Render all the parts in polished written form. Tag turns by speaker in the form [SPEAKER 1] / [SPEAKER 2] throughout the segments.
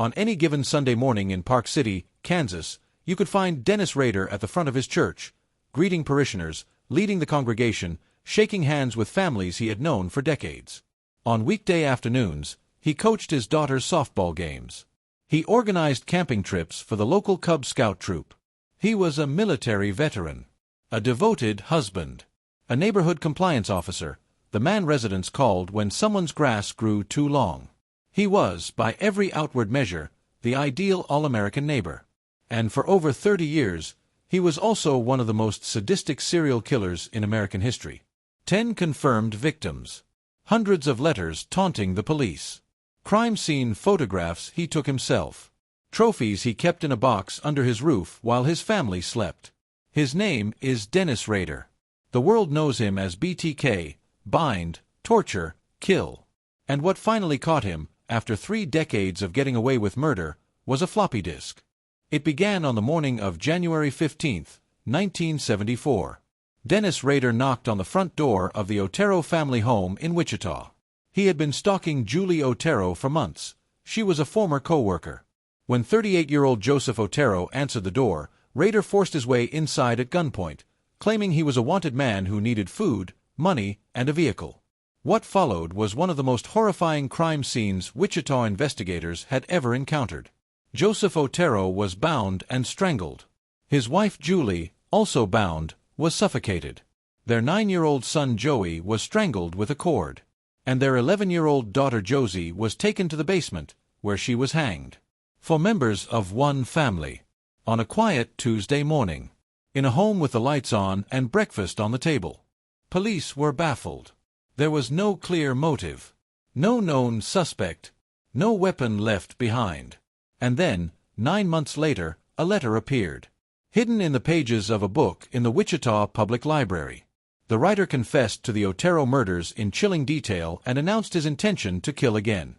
[SPEAKER 1] On any given Sunday morning in Park City, Kansas, you could find Dennis Rader at the front of his church, greeting parishioners, leading the congregation, shaking hands with families he had known for decades. On weekday afternoons, he coached his daughter's softball games. He organized camping trips for the local Cub Scout troop. He was a military veteran, a devoted husband, a neighborhood compliance officer, the man residents called when someone's grass grew too long. He was, by every outward measure, the ideal all-American neighbor. And for over 30 years, he was also one of the most sadistic serial killers in American history. 10 confirmed victims. Hundreds of letters taunting the police. Crime scene photographs he took himself. Trophies he kept in a box under his roof while his family slept. His name is Dennis Rader. The world knows him as BTK, bind, torture, kill. And what finally caught him, after 3 decades of getting away with murder, was a floppy disk. It began on the morning of January 15, 1974. Dennis Rader knocked on the front door of the Otero family home in Wichita. He had been stalking Julie Otero for months. She was a former co-worker. When 38-year-old Joseph Otero answered the door, Rader forced his way inside at gunpoint, claiming he was a wanted man who needed food, money, and a vehicle. What followed was one of the most horrifying crime scenes Wichita investigators had ever encountered. Joseph Otero was bound and strangled. His wife Julie, also bound, was suffocated. Their 9-year-old son Joey was strangled with a cord. And their 11-year-old daughter Josie was taken to the basement, where she was hanged. For members of one family. On a quiet Tuesday morning. In a home with the lights on and breakfast on the table. Police were baffled. There was no clear motive. No known suspect. No weapon left behind. And then, 9 months later, a letter appeared. Hidden in the pages of a book in the Wichita Public Library. The writer confessed to the Otero murders in chilling detail and announced his intention to kill again.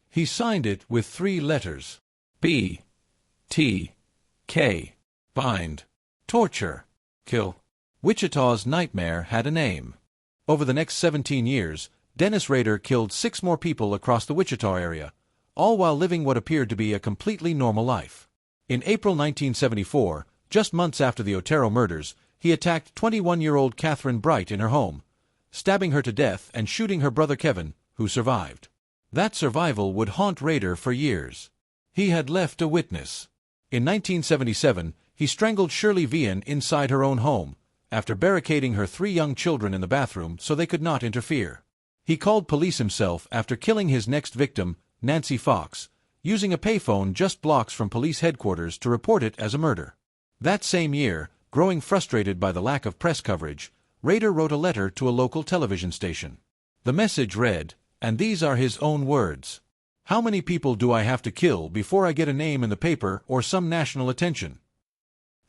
[SPEAKER 1] He signed it with 3 letters. B. T. K. Bind. Torture. Kill. Wichita's nightmare had a name. Over the next 17 years, Dennis Rader killed 6 more people across the Wichita area, all while living what appeared to be a completely normal life. In April 1974, just months after the Otero murders, he attacked 21-year-old Catherine Bright in her home, stabbing her to death and shooting her brother Kevin, who survived. That survival would haunt Rader for years. He had left a witness. In 1977, he strangled Shirley Vian inside her own home, after barricading her 3 young children in the bathroom so they could not interfere. He called police himself after killing his next victim, Nancy Fox, using a payphone just blocks from police headquarters to report it as a murder. That same year, growing frustrated by the lack of press coverage, Rader wrote a letter to a local television station. The message read, and these are his own words: "How many people do I have to kill before I get a name in the paper or some national attention?"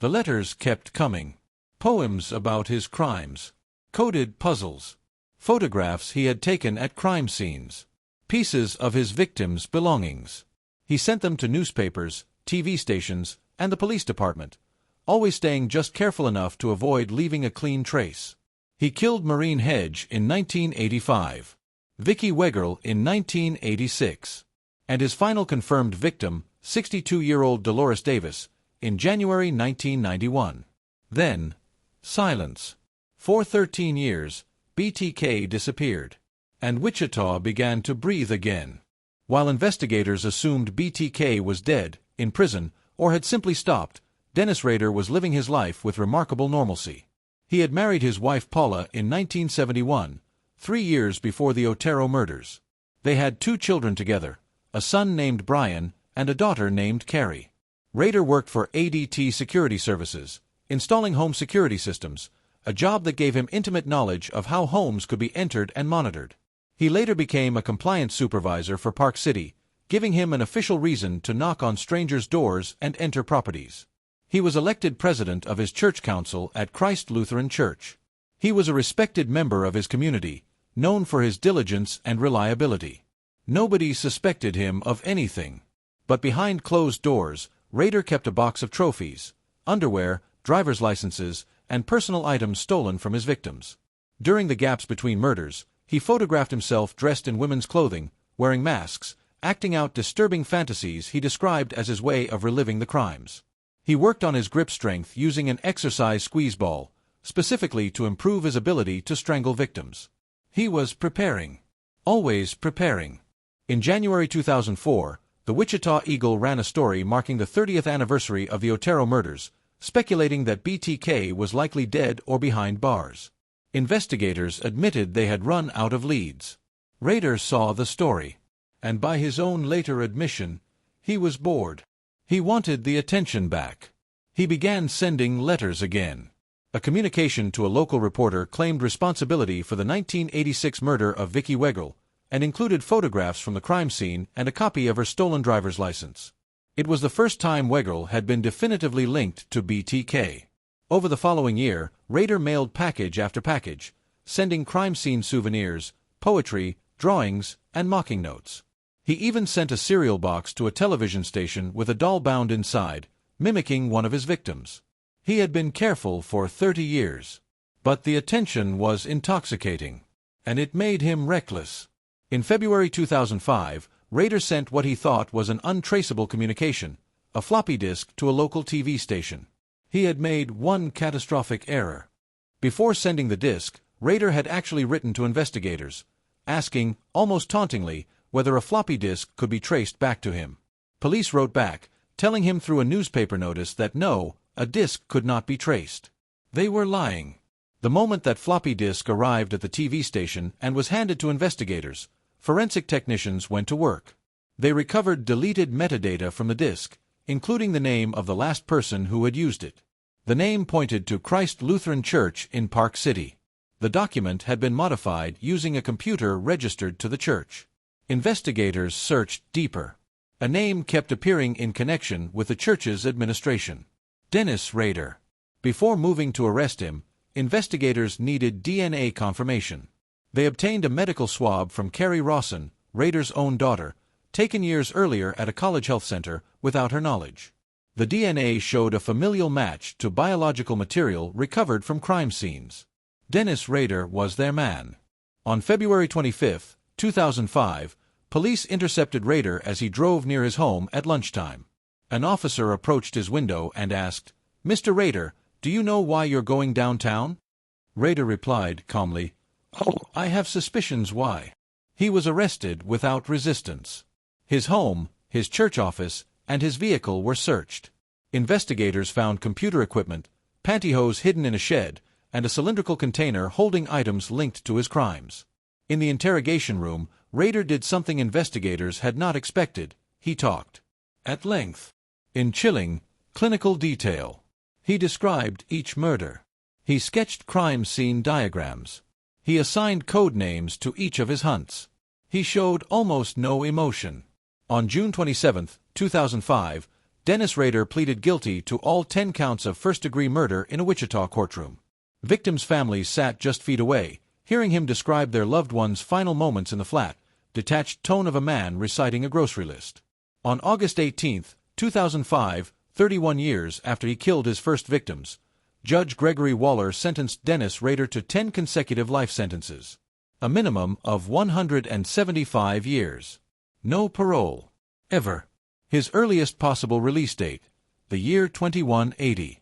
[SPEAKER 1] The letters kept coming. Poems about his crimes. Coded puzzles. Photographs he had taken at crime scenes. Pieces of his victims' belongings. He sent them to newspapers, TV stations, and the police department, always staying just careful enough to avoid leaving a clean trace. He killed Maureen Hedge in 1985, Vicki Wegerle in 1986, and his final confirmed victim, 62-year-old Dolores Davis, in January 1991. Then, silence. For 13 years, BTK disappeared, and Wichita began to breathe again. While investigators assumed BTK was dead, in prison, or had simply stopped, Dennis Rader was living his life with remarkable normalcy. He had married his wife Paula in 1971, 3 years before the Otero murders. They had 2 children together, a son named Brian and a daughter named Carrie. Rader worked for ADT Security Services, installing home security systems, a job that gave him intimate knowledge of how homes could be entered and monitored. He later became a compliance supervisor for Park City, giving him an official reason to knock on strangers' doors and enter properties. He was elected president of his church council at Christ Lutheran Church. He was a respected member of his community, known for his diligence and reliability. Nobody suspected him of anything. But behind closed doors, Rader kept a box of trophies, underwear, driver's licenses, and personal items stolen from his victims. During the gaps between murders, he photographed himself dressed in women's clothing, wearing masks, acting out disturbing fantasies he described as his way of reliving the crimes. He worked on his grip strength using an exercise squeeze ball, specifically to improve his ability to strangle victims. He was preparing. Always preparing. In January 2004, the Wichita Eagle ran a story marking the 30th anniversary of the Otero murders, speculating that BTK was likely dead or behind bars. Investigators admitted they had run out of leads. Rader saw the story, and by his own later admission, he was bored. He wanted the attention back. He began sending letters again. A communication to a local reporter claimed responsibility for the 1986 murder of Vicki Wegerle and included photographs from the crime scene and a copy of her stolen driver's license. It was the first time Wegerle had been definitively linked to BTK. Over the following year, Rader mailed package after package, sending crime scene souvenirs, poetry, drawings, and mocking notes. He even sent a cereal box to a television station with a doll bound inside, mimicking one of his victims. He had been careful for 30 years. But the attention was intoxicating, and it made him reckless. In February 2005, Rader sent what he thought was an untraceable communication, a floppy disk, to a local TV station. He had made one catastrophic error. Before sending the disk, Rader had actually written to investigators, asking, almost tauntingly, whether a floppy disk could be traced back to him. Police wrote back, telling him through a newspaper notice that no, a disk could not be traced. They were lying. The moment that floppy disk arrived at the TV station and was handed to investigators, forensic technicians went to work. They recovered deleted metadata from the disk, including the name of the last person who had used it. The name pointed to Christ Lutheran Church in Park City. The document had been modified using a computer registered to the church. Investigators searched deeper. A name kept appearing in connection with the church's administration. Dennis Rader. Before moving to arrest him, investigators needed DNA confirmation. They obtained a medical swab from Carrie Rawson, Rader's own daughter, taken years earlier at a college health center without her knowledge. The DNA showed a familial match to biological material recovered from crime scenes. Dennis Rader was their man. On February 25, 2005, police intercepted Rader as he drove near his home at lunchtime. An officer approached his window and asked, "Mr. Rader, do you know why you're going downtown?" Rader replied calmly, "Oh, I have suspicions why." He was arrested without resistance. His home, his church office, and his vehicle were searched. Investigators found computer equipment, pantyhose hidden in a shed, and a cylindrical container holding items linked to his crimes. In the interrogation room, Rader did something investigators had not expected. He talked. At length. In chilling, clinical detail. He described each murder. He sketched crime scene diagrams. He assigned code names to each of his hunts. He showed almost no emotion. On June 27, 2005, Dennis Rader pleaded guilty to all 10 counts of first-degree murder in a Wichita courtroom. Victims' families sat just feet away, hearing him describe their loved ones' final moments in the flat, detached tone of a man reciting a grocery list. On August 18, 2005, 31 years after he killed his first victims, Judge Gregory Waller sentenced Dennis Rader to 10 consecutive life sentences, a minimum of 175 years. No parole. Ever. His earliest possible release date, the year 2180.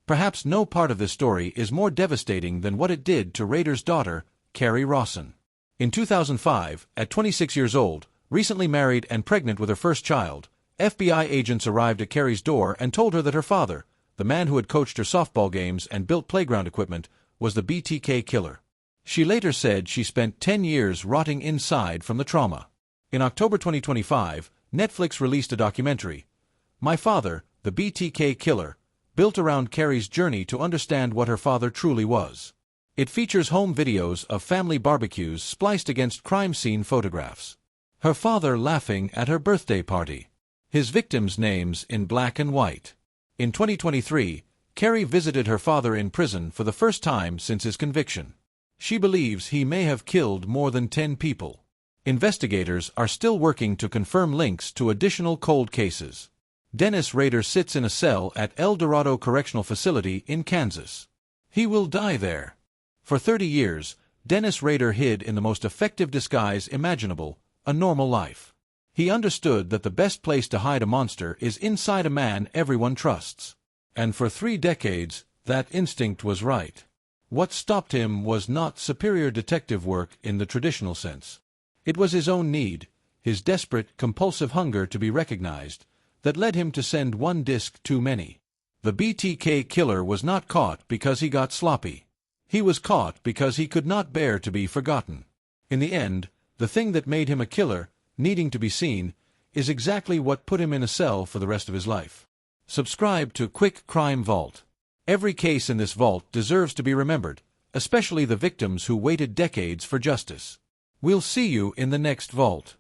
[SPEAKER 1] Perhaps no part of this story is more devastating than what it did to Rader's daughter, Carrie Rawson. In 2005, at 26 years old, recently married and pregnant with her first child, FBI agents arrived at Carrie's door and told her that her father, the man who had coached her softball games and built playground equipment, was the BTK Killer. She later said she spent 10 years rotting inside from the trauma. In October 2025, Netflix released a documentary, My Father, the BTK Killer, built around Carrie's journey to understand what her father truly was. It features home videos of family barbecues spliced against crime scene photographs. Her father laughing at her birthday party. His victims' names in black and white. In 2023, Carrie visited her father in prison for the first time since his conviction. She believes he may have killed more than 10 people. Investigators are still working to confirm links to additional cold cases. Dennis Rader sits in a cell at El Dorado Correctional Facility in Kansas. He will die there. For 30 years, Dennis Rader hid in the most effective disguise imaginable, a normal life. He understood that the best place to hide a monster is inside a man everyone trusts. And for 3 decades, that instinct was right. What stopped him was not superior detective work in the traditional sense. It was his own need, his desperate, compulsive hunger to be recognized, that led him to send one disc too many. The BTK Killer was not caught because he got sloppy. He was caught because he could not bear to be forgotten. In the end, the thing that made him a killer, needing to be seen, is exactly what put him in a cell for the rest of his life. Subscribe to Quick Crime Vault. Every case in this vault deserves to be remembered, especially the victims who waited decades for justice. We'll see you in the next vault.